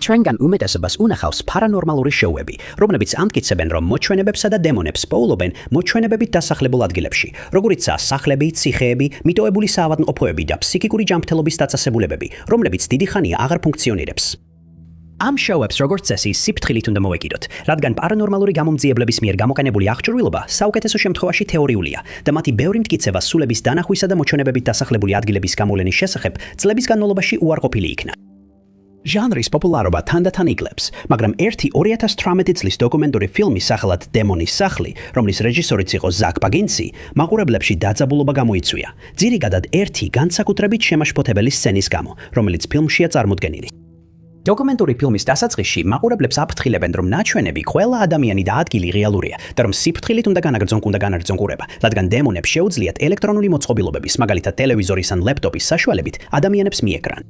ჩვენგან უმეტესობას უნახავს პარანორმალური შოუები, რომლებიც ამტკიცებენ, რომ მოჩვენებებსა და დემონებს პოულობენ მოჩვენებებით დასახლებულ ადგილებში, როგორიცაა სახლები, ციხეები, მიტოვებული საავადმყოფოები და ფსიქიკური ჯანმრთელობის დაწესებულებები, რომლებიც დიდი ხანია აღარ ფუნქციონირებს. ამ შოუებს როგორც წესი სიფრთხილით უნდა მოვეკიდოთ, რადგან პარანორმალური გამომძიებლების მიერ გამოყენებული აღჭურვილობა საუკეთესო შემთხვევაში თეორიულია და მათი ბევრი მტკიცება სულების დანახვისა და მოჩვენებებით დასახლებული ადგილების გამოვლენის შესახებ წლების განმავლობაში უარყოფილი იქნა. ჟანრის პოპულარობა თანდათან იკლებს, მაგრამ ერთი 2018 წლის დოკუმენტური ფილმი სახელად დემონის სახლი, რომლის რეჟისორიც იყო ზაკ ბაგინსი, მაყურებლებში დაძაბულობა გამოიწვია. ძირითადად ერთი განსაკუთრებით შემაშფოთებელი სცენის გამო, რომელიც ფილმშია წარმოდგენილი. დოკუმენტური ფილმის დასაწყისში მაყურებლებს აფრთხილებენ, რომ ნაჩვენები ყველა ადამიანი და ადგილი რეალურია და რომ სიფრთხილით უნდა განაგრძონ ყურება, რადგან დემონებს შეუძლიათ ელექტრონული მოწყობილობების, მაგალითად ტელევიზორის ან ლეპტოპის საშუალებით ადამიანებს მიეკრან.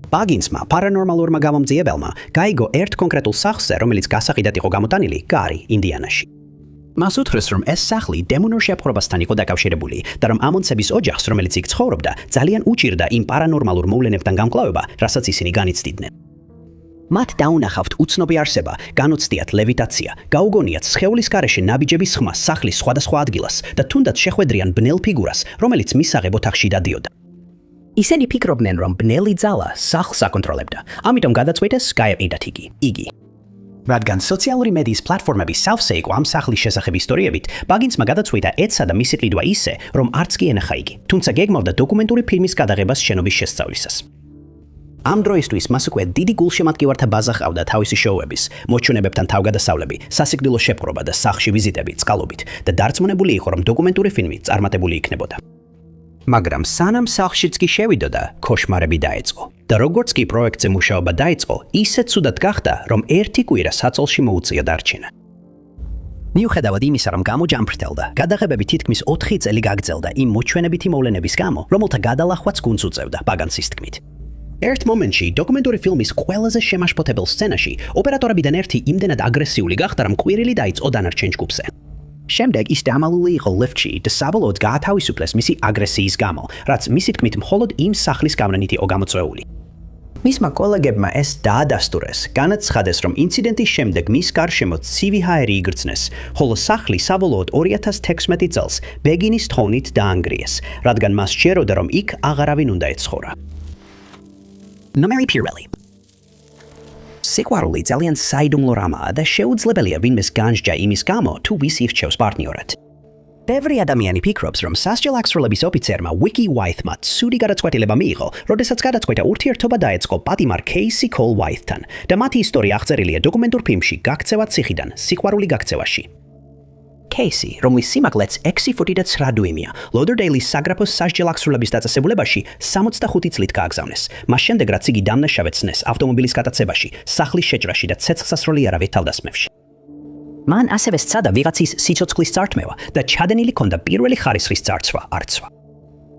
ბაგინსმა, პარანორმალურმა გამომძიებელმა, გაიგო ერთ კონკრეტულ სახლზე, რომელიც გასაყიდად იყო გამოტანილი გარი, ინდიანაში. მას უთხრეს, რომ ეს სახლი დემონურ შეპყრობასთან იყო დაკავშირებული და რომ ამონცების ოჯახს, რომელიც იქ ცხოვრობდა, ძალიან უჭირდა იმ პარანორმალურ მოვლენებთან გამკლავება, რასაც ისინი განიცდიდნენ. მათ დაუნახავთ უცნობი არსება, განუცდიათ ლევიტაცია, გაუგონიათ სხეულის გარეშე ნაბიჯების ხმა სახლის სხვადასხვა ადგილას და თუნდაც შეხვედრიან ბნელ ფიგურას, რომელიც მისაღებ ოთახში დადიოდა. ისინი ფიქრობდნენ, რომ ბნელი ძალა სახლს აკონტროლებდა, ამიტომ გადაწყვიტეს გაეყიდათ იგი. რადგან სოციალური მედიის პლატფორმები სავსე იყო ამ სახლის შესახებ ისტორიებით, ბაგინსმა გადაწყვიტა ეცსა და მისი ყიდვა ისე, რომ არც კი ენახა იგი, თუმცა გეგმავდა დოკუმენტური ფილმის გადაღებას შენობის შესწავლისას. ამ დროისთვის მას უკვე დიდი გულშემატკივართა ბაზა ჰყავდა თავისი შოუების, მოჩვენებებთან თავგადასავლები, სასიკვდილო შეპყრობა და სახლში ვიზიტები წყალობით და დარწმუნებული იყო, რომ დოკუმენტური ფილმი წარმატებული იქნებოდა. მაგრამ სანამ სახლშიც კი შევიდოდა, ქოშმარები დაეწყო. და როგორც კი პროექტზე მუშაობა დაიწყო, ისე ცუდად გახდა, რომ ერთი კვირა საწოლში მოუწია დარჩენა. მიუხედავად იმისა, რომ გამოჯამფრთელდა, გადაღებები თითქმის 4 წელი გაგრძელდა იმ მოჩვენებითი მოვლენების გამო, რომელთა გადალახვაც გუნდს უწევდა ბაგანსის თქმით. ერთ მომენტში დოკუმენტური ფილმის ყველაზე შემაშფოთებელ სცენაში ოპერატორებიდან ერთი იმდენად აგრესიული გახდა, რომ ყვირილი დაიწყო დანარჩენ ჯგუფზე. შემდეგ ის დამალული იყო ლიფტში და საბოლოოდ გაათავისუფლეს მისი აგრესიის გამო, რაც მისი თქმით მხოლოდ იმ სახლის გავლენით იყო გამოწვეული. მისმა კოლეგებმა ეს დაადასტურეს, განაცხადეს, რომ ინციდენტის შემდეგ მის გარშემო ცივი ჰაერი იგრძნეს, ხოლო სახლი საბოლოოდ 2016 წელს ბეგინის თხოვნით დაანგრიეს, რადგან მას სჯეროდა, რომ იქ აღარავინ უნდა ეცხოვრა. ნომერი პირველი. სიყვარული ძალიან საიდუმლო რამაა და შეუძლებელია ვინმეს განსჯა იმის გამო, თუ ვის ირჩევს პარტნიორად. ბევრი ადამიანი ფიქრობს, რომ სასჯელ აღსრულების ოფიცერმა ვიკი ვაითმა ცუდი გადაწყვეტილება მიიღო, როდესაც გადაწყვიტა ურთიერთობა დაეწყო პატიმარ კეისი კოლ ვაითთან და მათი ისტორია აღწერილია დოკუმენტურ ფილმში გაქცევა ციხიდან, სიყვარული გაქცევაში. კეისი, რომლის სიმაღლეც 6 ფუტი და 9 დუიმია, ლოდერდეილის საგრაფოს სასჯელ აღსრულების დაწესებულებაში 65 წლით გააგზავნეს. მას შემდეგ რაც იგი დამნაშავედ ცნეს ავტომობილის გატაცებაში, სახლის შეჭრაში და ცეცხლსასროლი არავით თავდასხმებში. მან ასევე სცადა ვიღაცის სიცოცხლის წართმევა და ჩადენილი ჰქონდა პირველი ხარისხის წარცვა, არცვა.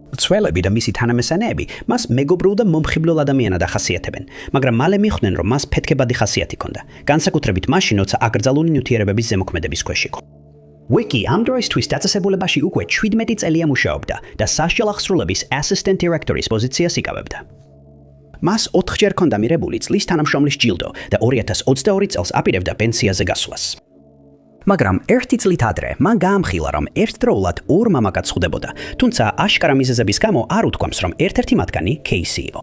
მცველები და მისი თანამესანეები მას მეგობრულ და მომხიბლელ ადამიანად ახასიათებენ, მაგრამ მალე მიხვდნენ, რომ მას ფეთქებადი ხასიათი ჰქონდა, განსაკუთრებით მაშინ, როცა აკრძალული ნივთიერებების ზემოქმედების ქვეშ იყო. ვიკი ამ დროისთვის დაწესებულებაში უკვე 17 წელია მუშაობდა და სასჯელ აღსრულების assistant director-ის პოზიციას იკავებდა. მას 4-ჯერ ჰქონდა მიღებული წლის თანამშრომლის ჯილდო და 2022 წელს აპირებდა პენსიაზე გასვლას. მაგრამ ერთი წლით ადრე მან გაამხილა, რომ ერთდროულად ორ მამაკაცს ხვდებოდა, თუმცა აშკარა მიზეზების გამო არ უთქვამს, რომ ერთ-ერთი მათგანი კეისი იყო.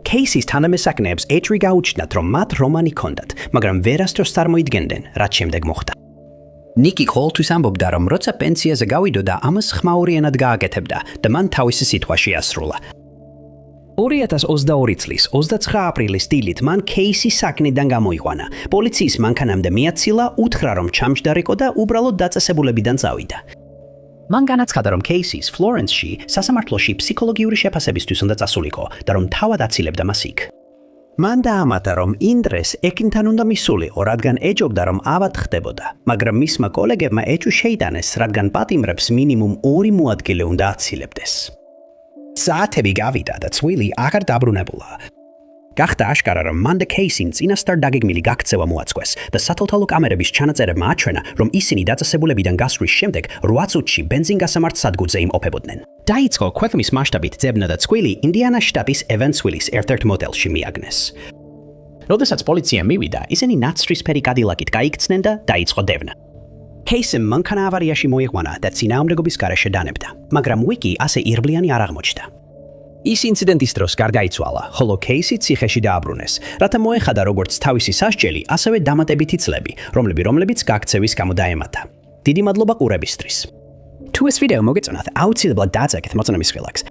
კეისის თანამესაკნეებს ეჭვი გაუჩნდათ, რომ მათ რომანი ჰქონდათ, მაგრამ ვერასდროს წარმოიდგენდნენ, რაც შემდეგ მოხდა. ნიკი კოლთვის ამბობდა, რომ როცა პენსიაზე გავიდოდა, ამას ხმაურიანად გააკეთებდა და მან თავისი სიტყვაში ასრულა. 2022 წლის 29 აპრილის დილით მან კეისი საკნიდან გამოიყვანა. პოლიციის მანქანამდე მიაცილა, უთხრა, რომ ჩამჯდარიყო და უბრალოდ დაწესებულებიდან წავიდა. მან განაცხადა, რომ კეისის ფლორენსში სასამართლოში ფსიქოლოგიური შეფასებისთვის უნდა წასულიყო და რომ თავად აცილებდა მას იქ. მან დაამატა, რომ იმ დღეს ექიმთან უნდა მისულიყო, რადგან ეჯობდა, რომ ავად ხდებოდა, მაგრამ მისმა კოლეგებმა ეჭვი შეიტანეს, რადგან პატიმრებს მინიმუმ 2 მოადგილე უნდა აცილებდეს. საათები გავიდა და ცვილი აღარ დაბრუნებულა. გახდა აშკარა, რომ მან და კეისიმ წინასწარ დაგეგმილი გაქცევა მოაწყვეს და სათვალთვალო კამერების ჩანაწერებმა აჩვენა, რომ ისინი დაწესებულებიდან გასვლის შემდეგ 8 წუთში ბენზინგასამართ სადგურზე იმყოფებოდნენ. დაიწყო ქვეყნის მასშტაბით ძებნა და ცვილი ინდიანას შტატის ევანსვილის ერთ-ერთ მოდელში მიაგნეს. როდესაც პოლიცია მივიდა, ისინი ნაცრისფერი კადილაკით გაიქცნენ და დაიწყო დევნა. კეისიმ მანქანა ავარიაში მოიყვანა და წინააღმდეგობის გარეშე დანებდა, მაგრამ ვიკი ასე ირგვლიანი არ აღმოჩნდა. ის ინციდენტის დროს გარდაიცვალა, ხოლო კეისი ციხეში დააბრუნეს, რათა მოეხადა როგორც თავისი სასჯელი, ასევე დამატებითი წლები, რომლებიც გაქცევის გამო დაემატა. დიდი მადლობა ყურებისთვის. თუ ეს ვიდეო მოგეწონათ, აუცილებლად დააწესეთ მოწონების ხილაკს.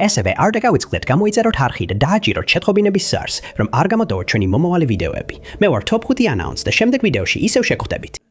ასევე არ დაგავიწყდეთ გამოიწეროთ არხი და დააჯიროთ შეტყობინების სარს, რომ არ გამოდოვოთ ჩვენი მომავალი ვიდეოები. მე ვარ Top 5 Announce და შემდეგ ვიდეოში ისევ შეგხვდებით.